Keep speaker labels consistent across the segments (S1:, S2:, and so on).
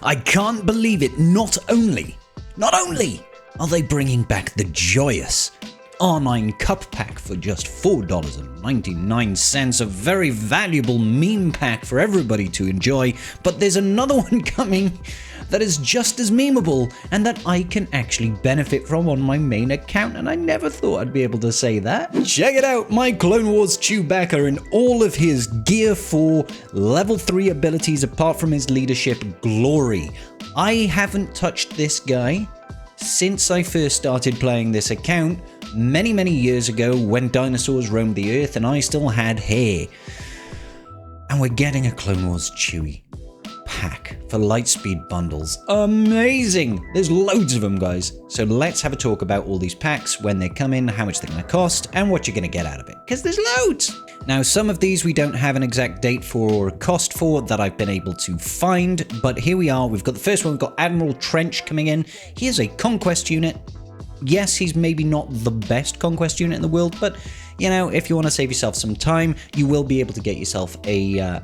S1: I can't believe it. Not only are they bringing back the joyous R9 Cup Pack for just $4.99, a very valuable meme pack for everybody to enjoy, but there's another one coming that is just as memeable and that I can actually benefit from on my main account, and I never thought I'd be able to say that. Check it out, my Clone Wars Chewbacca in all of his Gear 4 level 3 abilities apart from his leadership glory. I haven't touched this guy since I first started playing this account many years ago when dinosaurs roamed the earth and I still had hair. And we're getting a Clone Wars Chewie pack for Lightspeed bundles. Amazing! There's loads of them, guys. So let's have a talk about all these packs, when they come in, how much they're going to cost, and what you're going to get out of it, because there's loads! Now, some of these we don't have an exact date for or a cost for that I've been able to find, but here we are. We've got the first one. We've got Admiral Trench coming in. He is a conquest unit. Yes, he's maybe not the best conquest unit in the world, but, you know, if you want to save yourself some time, you will be able to get yourself a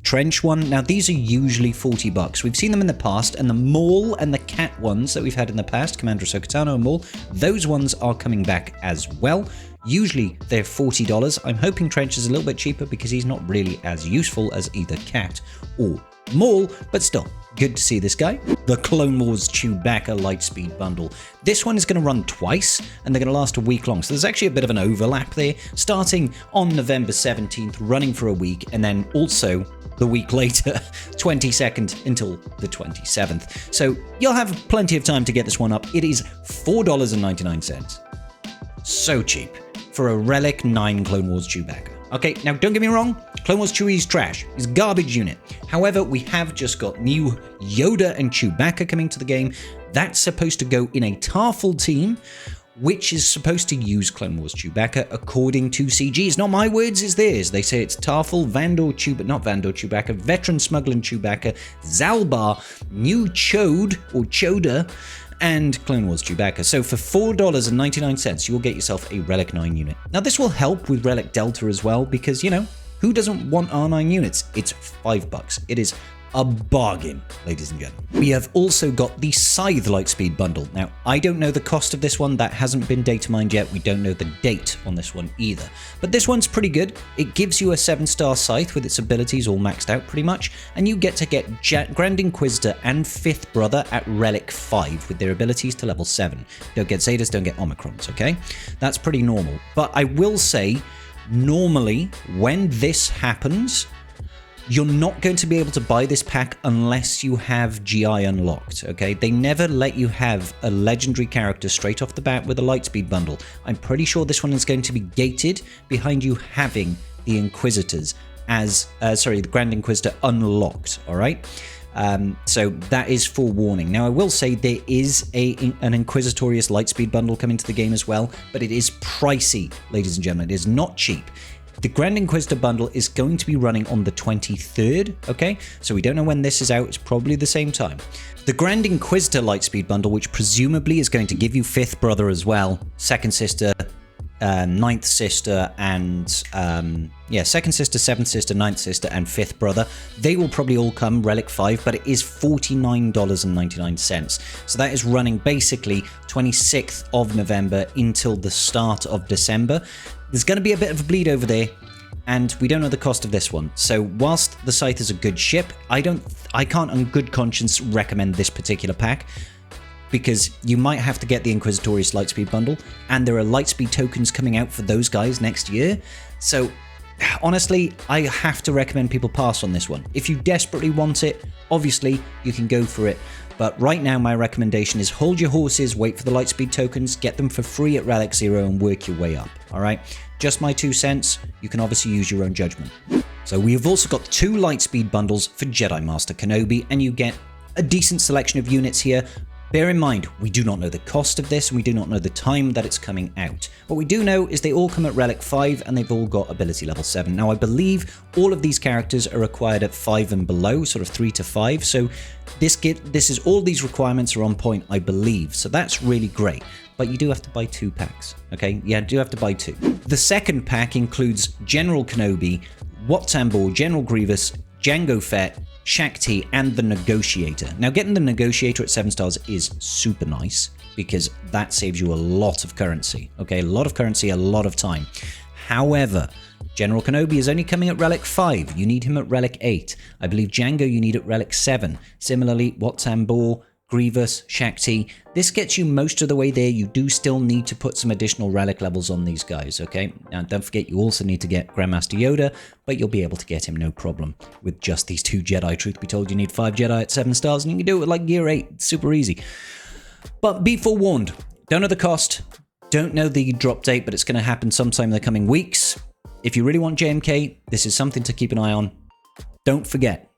S1: Trench one. Now, these are usually $40. We've seen them in the past, and the Maul and the Cat ones that we've had in the past, Commander Ahsoka Tano and Maul, those ones are coming back as well. Usually they're $40. I'm hoping Trench is a little bit cheaper because he's not really as useful as either Cat or Maul, but still, good to see this guy. The Clone Wars Chewbacca Lightspeed Bundle. This one is going to run twice, and they're going to last a week long. So there's actually a bit of an overlap there, starting on November 17th, running for a week, and then also the week later, 22nd until the 27th. So you'll have plenty of time to get this one up. It is $4.99. So cheap for a Relic 9 Clone Wars Chewbacca. Okay, now don't get me wrong, Clone Wars Chewie is trash. He's a garbage unit. However, we have just got new Yoda and Chewbacca coming to the game. That's supposed to go in a Tarful team, which is supposed to use Clone Wars Chewbacca according to CG. It's not my words, it's theirs. They say it's Tarful, Chewbacca, Veteran Smuggling Chewbacca, Zalbar, New Chode or Choda, and Clone Wars Chewbacca. So for $4.99, you will get yourself a Relic 9 unit. Now this will help with Relic Delta as well, because, you know, who doesn't want R9 units? It's $5. It is a bargain, ladies and gentlemen. We have also got the Scythe Lightspeed Bundle. Now, I don't know the cost of this one. That hasn't been data mined yet. We don't know the date on this one either. But this one's pretty good. It gives you a 7-star Scythe with its abilities all maxed out pretty much, and you get to get Grand Inquisitor and 5th Brother at Relic 5 with their abilities to level 7. Don't get Zetas, don't get Omicrons, okay? That's pretty normal. But I will say, normally, when this happens, you're not going to be able to buy this pack unless you have GI unlocked, okay? They never let you have a legendary character straight off the bat with a Lightspeed bundle. I'm pretty sure this one is going to be gated behind you having the Inquisitors as, the Grand Inquisitor unlocked, all right? So that is forewarning. Now, I will say there is an Inquisitorious Lightspeed bundle coming to the game as well, but it is pricey, ladies and gentlemen. It is not cheap. The Grand Inquisitor bundle is going to be running on the 23rd, okay? So we don't know when this is out. It's probably the same time. The Grand Inquisitor Lightspeed bundle, which presumably is going to give you 5th Brother as well, 2nd Sister, 9th Sister, and 2nd Sister, 7th Sister, 9th Sister, and 5th Brother. They will probably all come Relic 5, but it is $49.99. So that is running basically 26th of November until the start of December. There's going to be a bit of a bleed over there, and we don't know the cost of this one. So whilst the Scythe is a good ship, I can't on good conscience recommend this particular pack, because you might have to get the Inquisitorious Lightspeed bundle, and there are Lightspeed tokens coming out for those guys next year. So honestly, I have to recommend people pass on this one. If you desperately want it, obviously you can go for it. But right now, my recommendation is hold your horses, wait for the Lightspeed tokens, get them for free at Relic 0 and work your way up, alright? Just my 2 cents, you can obviously use your own judgment. So we have also got 2 Lightspeed bundles for Jedi Master Kenobi, and you get a decent selection of units here. Bear in mind, we do not know the cost of this, and we do not know the time that it's coming out. What we do know is they all come at Relic 5, and they've all got ability level 7. Now, I believe all of these characters are acquired at 5 and below, sort of 3 to 5, so all these requirements are on point, I believe, so that's really great. But you do have to buy 2 packs, okay? Yeah, you do have to buy 2. The second pack includes General Kenobi, Wat Tambor, General Grievous, Jango Fett, Shakti, and the Negotiator. Now, getting the Negotiator at 7 stars is super nice because that saves you a lot of currency. Okay, a lot of currency, a lot of time. However, General Kenobi is only coming at Relic 5. You need him at Relic 8. I believe Django you need at Relic 7. Similarly, Wat Tambor, Grievous, Shakti. This gets you most of the way there. You do still need to put some additional relic levels on these guys, okay? Now, don't forget, you also need to get Grandmaster Yoda, but you'll be able to get him no problem with just these 2 Jedi. Truth be told, you need 5 Jedi at 7 stars, and you can do it with like Gear 8. It's super easy. But be forewarned. Don't know the cost. Don't know the drop date, but it's going to happen sometime in the coming weeks. If you really want JMK, this is something to keep an eye on. Don't forget,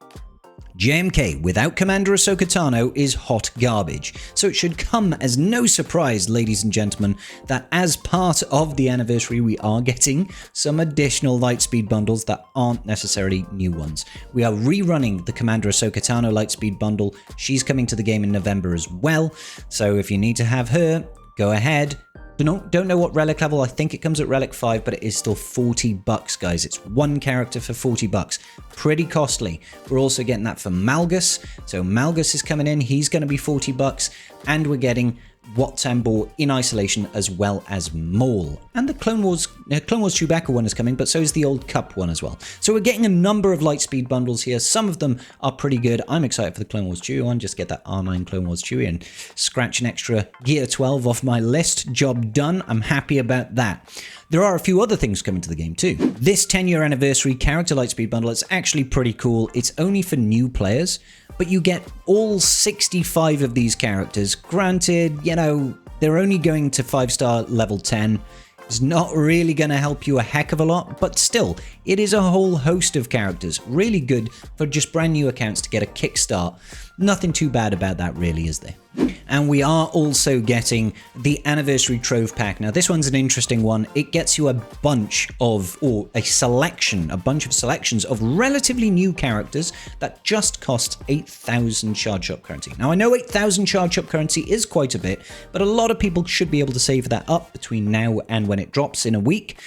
S1: JMK without Commander Ahsoka Tano is hot garbage, so it should come as no surprise, ladies and gentlemen, that as part of the anniversary we are getting some additional Lightspeed bundles that aren't necessarily new ones. We are rerunning the Commander Ahsoka Tano Lightspeed bundle. She's coming to the game in November as well, so if you need to have her, go ahead. Don't know what relic level. I think it comes at Relic 5, but it is still $40, guys. It's 1 character for $40. Pretty costly. We're also getting that for Malgus. So Malgus is coming in. He's going to be $40. And we're getting Wat Tambor in isolation as well as Maul. And the Clone Wars Chewbacca one is coming, but so is the old Cup one as well. So we're getting a number of Lightspeed bundles here. Some of them are pretty good. I'm excited for the Clone Wars Chewie one. Just get that R9 Clone Wars Chewie and scratch an extra Gear 12 off my list. Job done. I'm happy about that. There are a few other things coming to the game too. This 10-year anniversary character Lightspeed bundle is actually pretty cool. It's only for new players, but you get all 65 of these characters. Granted, you know, they're only going to 5-star level 10. It's not really going to help you a heck of a lot, but still, it is a whole host of characters. Really good for just brand new accounts to get a kickstart. Nothing too bad about that really, is there? And we are also getting the Anniversary Trove Pack. Now, this one's an interesting one. It gets you a bunch of, or a bunch of selections of relatively new characters that just cost 8,000 Shard Shop currency. Now, I know 8,000 Shard Shop currency is quite a bit, but a lot of people should be able to save that up between now and when it drops in a week.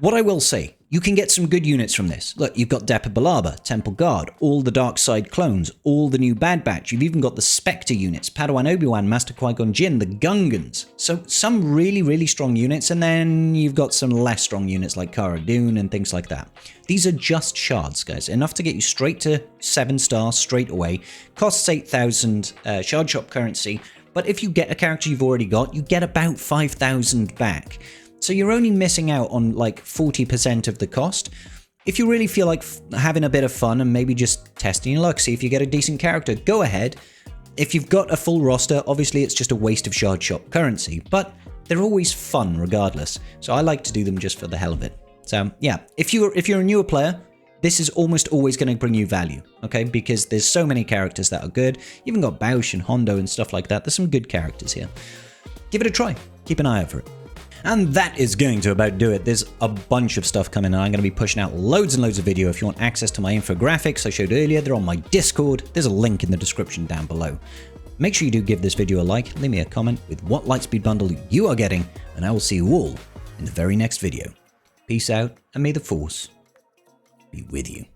S1: What I will say, you can get some good units from this. Look, you've got Depa Billaba, Temple Guard, all the Dark Side clones, all the new Bad Batch. You've even got the Spectre units, Padawan Obi-Wan, Master Qui-Gon Jinn, the Gungans. So some really, really strong units, and then you've got some less strong units like Cara Dune and things like that. These are just shards, guys. Enough to get you straight to 7 stars straight away. Costs 8,000 Shard Shop currency, but if you get a character you've already got, you get about 5,000 back. So you're only missing out on like 40% of the cost. If you really feel like having a bit of fun and maybe just testing your luck, see if you get a decent character, go ahead. If you've got a full roster, obviously it's just a waste of Shard Shop currency, but they're always fun regardless. So I like to do them just for the hell of it. So yeah, if you're a newer player, this is almost always going to bring you value, okay? Because there's so many characters that are good. You even got Bausch and Hondo and stuff like that. There's some good characters here. Give it a try. Keep an eye out for it. And that is going to about do it. There's a bunch of stuff coming, and I'm going to be pushing out loads and loads of video. If you want access to my infographics I showed earlier, they're on my Discord. There's a link in the description down below. Make sure you do give this video a like, leave me a comment with what Lightspeed bundle you are getting, and I will see you all in the very next video. Peace out, and may the Force be with you.